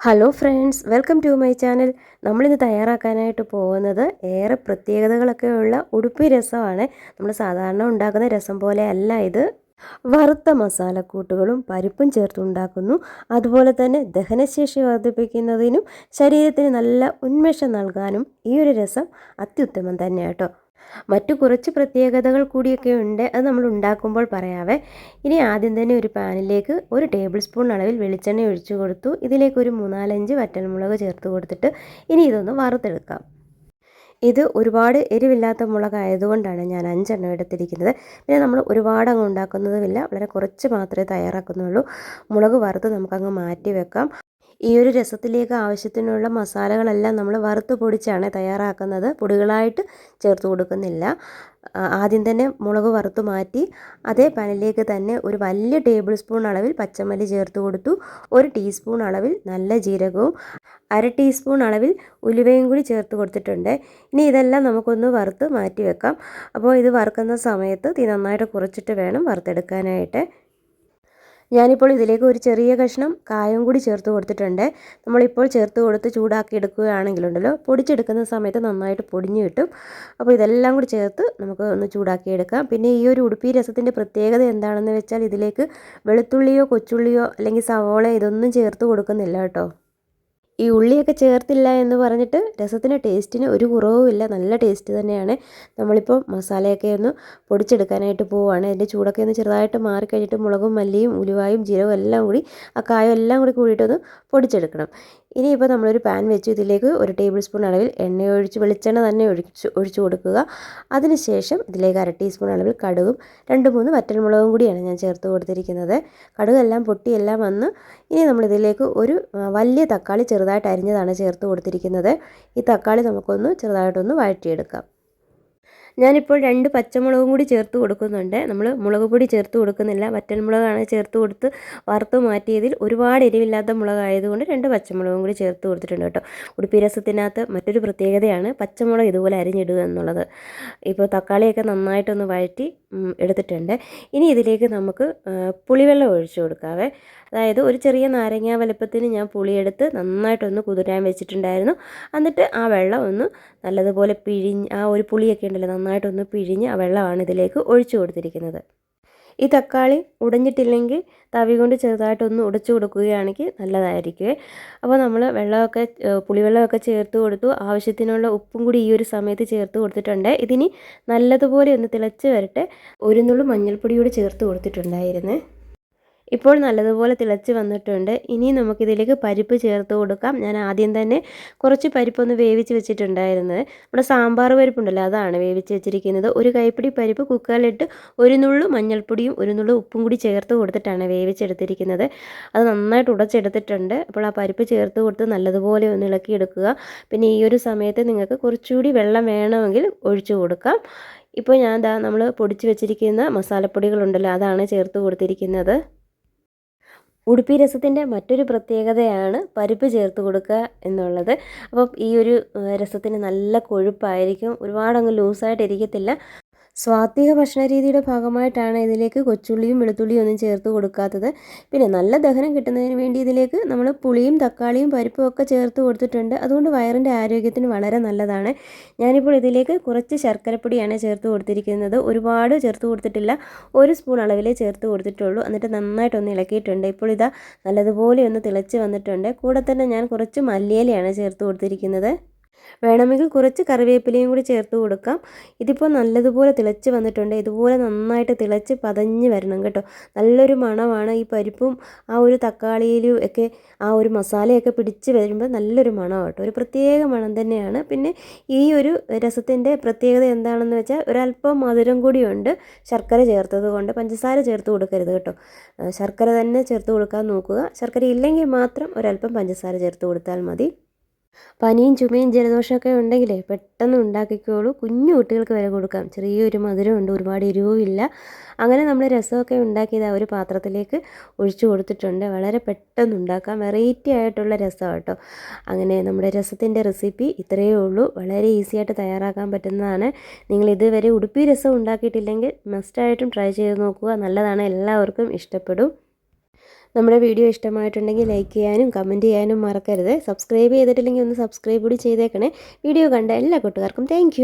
Hello friends, welcome to my channel. നമ്മളിന്ന് തയ്യാറാക്കാനായിട്ട് പോകുന്നത് ഏറെ പ്രത്യേകതകളൊക്കെ ഉള്ള ഉടുപ്പി രസമാണ്. നമ്മൾ സാധാരണ ഉണ്ടാക്കുന്ന രസം പോലെ അല്ല ഇത്. വറുത്ത മസാലക്കൂട്ടുകളും പരിപ്പും ചേർത്തുണ്ടാക്കുന്നു. അതുപോലെ തന്നെ ദഹനശേഷി വർദ്ധിപ്പിക്കുന്നതിനും ശരീരത്തിന് നല്ല ഉന്മേഷം നൽകാനും ഈ ഒരു രസം അത്യുത്തമം തന്നെയാണ് കേട്ടോ. മറ്റു കുറച്ച് പ്രത്യേകതകൾ കൂടിയൊക്കെ ഉണ്ട്, അത് നമ്മൾ ഉണ്ടാക്കുമ്പോൾ പറയാവേ. ഇനി ആദ്യം തന്നെ ഒരു പാനിലേക്ക് 1 ടേബിൾ സ്പൂൺ അളവിൽ വെളിച്ചെണ്ണ ഒഴിച്ചു കൊടുത്തു. ഇതിലേക്ക് ഒരു 3-4 വറ്റൽമുളക് ചേർത്ത് കൊടുത്തിട്ട് ഇനി ഇതൊന്ന് വറുത്തെടുക്കാം. ഇത് ഒരുപാട് എരിവില്ലാത്ത മുളകായതുകൊണ്ടാണ് ഞാൻ 5 എടുത്തിരിക്കുന്നത്. പിന്നെ നമ്മൾ ഒരുപാട് അങ്ങ് ഉണ്ടാക്കുന്നതുമില്ല, വളരെ കുറച്ച് മാത്രമേ തയ്യാറാക്കുന്നുള്ളൂ. മുളക് വറുത്ത് നമുക്കങ്ങ് മാറ്റി വെക്കാം. ഈ ഒരു രസത്തിലേക്ക് ആവശ്യത്തിനുള്ള മസാലകളെല്ലാം നമ്മൾ വറുത്ത് പൊടിച്ചാണ് തയ്യാറാക്കുന്നത്, പൊടികളായിട്ട് ചേർത്ത് കൊടുക്കുന്നില്ല. ആദ്യം തന്നെ മുളക് വറുത്ത് മാറ്റി അതേ പാനിലേക്ക് തന്നെ ഒരു വലിയ ടേബിൾ സ്പൂൺ അളവിൽ പച്ചമല്ലി ചേർത്ത് കൊടുത്തു. 1 ടീസ്പൂൺ അളവിൽ നല്ല ജീരകവും 1/2 ടീസ്പൂൺ അളവിൽ ഉലുവയും കൂടി ചേർത്ത് കൊടുത്തിട്ടുണ്ട്. ഇനി ഇതെല്ലാം നമുക്കൊന്ന് വറുത്ത് മാറ്റി വെക്കാം. അപ്പോൾ ഇത് വറുക്കുന്ന സമയത്ത് തീ നന്നായിട്ട് കുറച്ചിട്ട് വേണം വറുത്തെടുക്കാനായിട്ട്. ഞാനിപ്പോൾ ഇതിലേക്ക് ഒരു ചെറിയ കഷ്ണം കായം കൂടി ചേർത്ത് കൊടുത്തിട്ടുണ്ട്. നമ്മളിപ്പോൾ ചേർത്ത് കൊടുത്ത് ചൂടാക്കി എടുക്കുകയാണെങ്കിലുണ്ടല്ലോ, പൊടിച്ചെടുക്കുന്ന സമയത്ത് നന്നായിട്ട് പൊടിഞ്ഞു കിട്ടും. അപ്പോൾ ഇതെല്ലാം കൂടി ചേർത്ത് നമുക്ക് ഒന്ന് ചൂടാക്കി എടുക്കാം. പിന്നെ ഈ ഒരു ഉടുപ്പി രസത്തിൻ്റെ പ്രത്യേകത എന്താണെന്ന് വെച്ചാൽ ഇതിലേക്ക് വെളുത്തുള്ളിയോ കൊച്ചുള്ളിയോ അല്ലെങ്കിൽ സവോള ഇതൊന്നും ചേർത്ത് കൊടുക്കുന്നില്ല കേട്ടോ. ഈ ഉള്ളിയൊക്കെ ചേർത്തില്ല എന്ന് പറഞ്ഞിട്ട് രസത്തിന് ടേസ്റ്റിന് ഒരു കുറവുമില്ല, നല്ല ടേസ്റ്റ് തന്നെയാണ്. നമ്മളിപ്പോൾ മസാലയൊക്കെ ഒന്ന് പൊടിച്ചെടുക്കാനായിട്ട് പോവുകയാണ്. അതിൻ്റെ ചൂടൊക്കെ ഒന്ന് ചെറുതായിട്ട് മാറിക്കഴിഞ്ഞിട്ട് മുളകും മല്ലിയും ഉലുവായും ജീരകവും എല്ലാം കൂടി ആ കായം എല്ലാം കൂടി കൂടിയിട്ടൊന്ന് പൊടിച്ചെടുക്കണം. ഇനിയിപ്പോൾ നമ്മളൊരു പാൻ വെച്ച് ഇതിലേക്ക് 1 ടേബിൾ സ്പൂൺ അളവിൽ എണ്ണ ഒഴിച്ച് വെളിച്ചെണ്ണ തന്നെ ഒഴിച്ചു കൊടുക്കുക. അതിനുശേഷം ഇതിലേക്ക് 1/2 ടീസ്പൂൺ അളവിൽ കടുകും 2-3 വറ്റൽമുളകും കൂടിയാണ് ഞാൻ ചേർത്ത് കൊടുത്തിരിക്കുന്നത്. കടുകെല്ലാം പൊട്ടിയെല്ലാം വന്ന് ഇനി നമ്മളിതിലേക്ക് ഒരു വലിയ തക്കാളി ചെറുതായിട്ട് അരിഞ്ഞതാണ് ചേർത്ത് കൊടുത്തിരിക്കുന്നത്. ഈ തക്കാളി നമുക്കൊന്ന് ചെറുതായിട്ടൊന്ന് വഴറ്റിയെടുക്കാം. ഞാനിപ്പോൾ 2 പച്ചമുളകും കൂടി ചേർത്ത് കൊടുക്കുന്നുണ്ട്. നമ്മൾ മുളക് പൊടി ചേർത്ത് കൊടുക്കുന്നില്ല, വറ്റൽമുളകാണ് ചേർത്ത് കൊടുത്ത് വറുത്ത് മാറ്റിയതിൽ ഒരുപാട് എരിവില്ലാത്ത മുളകായതുകൊണ്ട് 2 പച്ചമുളകും കൂടി ചേർത്ത് കൊടുത്തിട്ടുണ്ട് കേട്ടോ. ഉടുപ്പി രസത്തിനകത്ത് മറ്റൊരു പ്രത്യേകതയാണ് പച്ചമുളക് ഇതുപോലെ അരിഞ്ഞിടുക എന്നുള്ളത്. ഇപ്പോൾ തക്കാളിയൊക്കെ നന്നായിട്ടൊന്ന് വഴറ്റി എടുത്തിട്ടുണ്ട്. ഇനി ഇതിലേക്ക് നമുക്ക് പുളിവെള്ളം ഒഴിച്ചു കൊടുക്കാവേ. അതായത് ഒരു ചെറിയ നാരങ്ങ വലുപ്പത്തിന് ഞാൻ പുളിയെടുത്ത് നന്നായിട്ടൊന്ന് കുതിരാൻ വെച്ചിട്ടുണ്ടായിരുന്നു. എന്നിട്ട് ആ വെള്ളം ഒന്ന് നല്ലതുപോലെ പിഴിഞ്ഞ്, ആ ഒരു പുളിയൊക്കെ ഉണ്ടല്ലോ, നന്നായിട്ടൊന്ന് പിഴിഞ്ഞ് ആ വെള്ളമാണ് ഇതിലേക്ക് ഒഴിച്ചു കൊടുത്തിരിക്കുന്നത്. ഈ തക്കാളി ഉടഞ്ഞിട്ടില്ലെങ്കിൽ തവി കൊണ്ട് ചെറുതായിട്ടൊന്ന് ഉടച്ചു കൊടുക്കുകയാണെങ്കിൽ നല്ലതായിരിക്കും. അപ്പോൾ നമ്മൾ പുളിവെള്ളമൊക്കെ ചേർത്ത് കൊടുത്തു. ആവശ്യത്തിനുള്ള ഉപ്പും കൂടി ഈ ഒരു സമയത്ത് ചേർത്ത് കൊടുത്തിട്ടുണ്ട്. ഇതിനി നല്ലതുപോലെ ഒന്ന് തിളച്ച് വരട്ടെ. 1 നുള്ളു മഞ്ഞൾപ്പൊടി കൂടി ചേർത്ത് കൊടുത്തിട്ടുണ്ടായിരുന്നു. ഇപ്പോൾ നല്ലതുപോലെ തിളച്ച് വന്നിട്ടുണ്ട്. ഇനി നമുക്കിതിലേക്ക് പരിപ്പ് ചേർത്ത് കൊടുക്കാം. ഞാൻ ആദ്യം തന്നെ കുറച്ച് പരിപ്പൊന്ന് വേവിച്ച് വെച്ചിട്ടുണ്ടായിരുന്നത്. നമ്മുടെ സാമ്പാർ പരിപ്പുണ്ടല്ലോ, അതാണ് വേവിച്ച് വെച്ചിരിക്കുന്നത്. 1 കൈപ്പിടി പരിപ്പ് കുക്കറിലിട്ട് 1 നുള്ളു മഞ്ഞൾപ്പൊടിയും 1 നുള്ളു ഉപ്പും കൂടി ചേർത്ത് കൊടുത്തിട്ടാണ് വേവിച്ചെടുത്തിരിക്കുന്നത്. അത് നന്നായിട്ട് ഉടച്ചെടുത്തിട്ടുണ്ട്. അപ്പോൾ ആ പരിപ്പ് ചേർത്ത് കൊടുത്ത് നല്ലതുപോലെ ഒന്ന് ഇളക്കിയെടുക്കുക. പിന്നെ ഈ ഒരു സമയത്ത് നിങ്ങൾക്ക് കുറച്ചുകൂടി വെള്ളം വേണമെങ്കിൽ ഒഴിച്ചു കൊടുക്കാം. ഇപ്പോൾ നമ്മൾ പൊടിച്ച് വെച്ചിരിക്കുന്ന മസാലപ്പൊടികളുണ്ടല്ലോ, അതാണ് ചേർത്ത് കൊടുത്തിരിക്കുന്നത്. ഉടുപ്പി രസത്തിൻ്റെ മറ്റൊരു പ്രത്യേകതയാണ് പരിപ്പ് ചേർത്ത് കൊടുക്കുക എന്നുള്ളത്. അപ്പോൾ ഈ ഒരു രസത്തിന് നല്ല കൊഴുപ്പായിരിക്കും, ഒരുപാടങ്ങ് ലൂസായിട്ട് ഇരിക്കത്തില്ല. സ്വാത്വിക ഭക്ഷണ രീതിയുടെ ഭാഗമായിട്ടാണ് ഇതിലേക്ക് കൊച്ചുള്ളിയും വെളുത്തുള്ളിയും ഒന്നും ചേർത്ത് കൊടുക്കാത്തത്. പിന്നെ നല്ല ദഹനം കിട്ടുന്നതിന് വേണ്ടി ഇതിലേക്ക് നമ്മൾ പുളിയും തക്കാളിയും പരിപ്പും ഒക്കെ ചേർത്ത് കൊടുത്തിട്ടുണ്ട്. അതുകൊണ്ട് വയറിൻ്റെ ആരോഗ്യത്തിന് വളരെ നല്ലതാണ്. ഞാനിപ്പോൾ ഇതിലേക്ക് കുറച്ച് ശർക്കരപ്പൊടിയാണ് ചേർത്ത് കൊടുത്തിരിക്കുന്നത്. ഒരുപാട് ചേർത്ത് കൊടുത്തിട്ടില്ല, 1 സ്പൂൺ അളവിലേ ചേർത്ത് കൊടുത്തിട്ടുള്ളൂ. എന്നിട്ട് നന്നായിട്ടൊന്ന് ഇളക്കിയിട്ടുണ്ട്. ഇപ്പോൾ ഇതാ നല്ലതുപോലെ ഒന്ന് തിളച്ച് വന്നിട്ടുണ്ട്. കൂടെ തന്നെ ഞാൻ കുറച്ച് മല്ലിയിലയാണ് ചേർത്ത് കൊടുത്തിരിക്കുന്നത്. വേണമെങ്കിൽ കുറച്ച് കറിവേപ്പിലയും കൂടി ചേർത്ത് കൊടുക്കാം. ഇതിപ്പോൾ നല്ലതുപോലെ തിളച്ച് വന്നിട്ടുണ്ട്. ഇതുപോലെ നന്നായിട്ട് തിളച്ച് പതഞ്ഞ് വരണം കേട്ടോ. നല്ലൊരു മണമാണ്. ഈ പരിപ്പും ആ ഒരു തക്കാളിയിലും ഒക്കെ ആ ഒരു മസാലയൊക്കെ പിടിച്ച് വരുമ്പോൾ നല്ലൊരു മണമാണ് കേട്ടോ, ഒരു പ്രത്യേക മണം തന്നെയാണ്. പിന്നെ ഈ ഒരു രസത്തിൻ്റെ പ്രത്യേകത എന്താണെന്ന് വെച്ചാൽ ഒരല്പം മധുരം കൂടിയുണ്ട് ശർക്കര ചേർത്തത് കൊണ്ട്. പഞ്ചസാര ചേർത്ത് കൊടുക്കരുത് കേട്ടോ, ശർക്കര തന്നെ ചേർത്ത് കൊടുക്കാൻ നോക്കുക. ശർക്കര ഇല്ലെങ്കിൽ മാത്രം ഒരല്പം പഞ്ചസാര ചേർത്ത് കൊടുത്താൽ മതി. പനിയും ചുമയും ജലദോഷമൊക്കെ ഉണ്ടെങ്കിൽ പെട്ടെന്ന് ഉണ്ടാക്കിക്കോളൂ. കുഞ്ഞു കുട്ടികൾക്ക് വരെ കൊടുക്കാം. ചെറിയൊരു മധുരമുണ്ട്, ഒരുപാട് എരിവുമില്ല. അങ്ങനെ നമ്മൾ രസമൊക്കെ ഉണ്ടാക്കിയത് ഒരു പാത്രത്തിലേക്ക് ഒഴിച്ചു കൊടുത്തിട്ടുണ്ട്. വളരെ പെട്ടെന്ന് ഉണ്ടാക്കാം, വെറൈറ്റി ആയിട്ടുള്ള രസമാണ് കേട്ടോ. അങ്ങനെ നമ്മുടെ രസത്തിൻ്റെ റെസിപ്പി ഇത്രയേ ഉള്ളൂ, വളരെ ഈസി ആയിട്ട് തയ്യാറാക്കാൻ പറ്റുന്നതാണ്. നിങ്ങൾ ഇതുവരെ ഉടുപ്പി രസം ഉണ്ടാക്കിയിട്ടില്ലെങ്കിൽ മസ്റ്റായിട്ടും ട്രൈ ചെയ്ത് നോക്കുക, നല്ലതാണ്, എല്ലാവർക്കും ഇഷ്ടപ്പെടും. നമ്മുടെ വീഡിയോ ഇഷ്ടമായിട്ടുണ്ടെങ്കിൽ ലൈക്ക് ചെയ്യാനും കമൻറ്റ് ചെയ്യാനും മറക്കരുത്. സബ്സ്ക്രൈബ് ചെയ്തിട്ടില്ലെങ്കിൽ ഒന്ന് സബ്സ്ക്രൈബ് കൂടി ചെയ്തേക്കണേ. വീഡിയോ കണ്ട എല്ലാ കൂട്ടുകാർക്കും താങ്ക്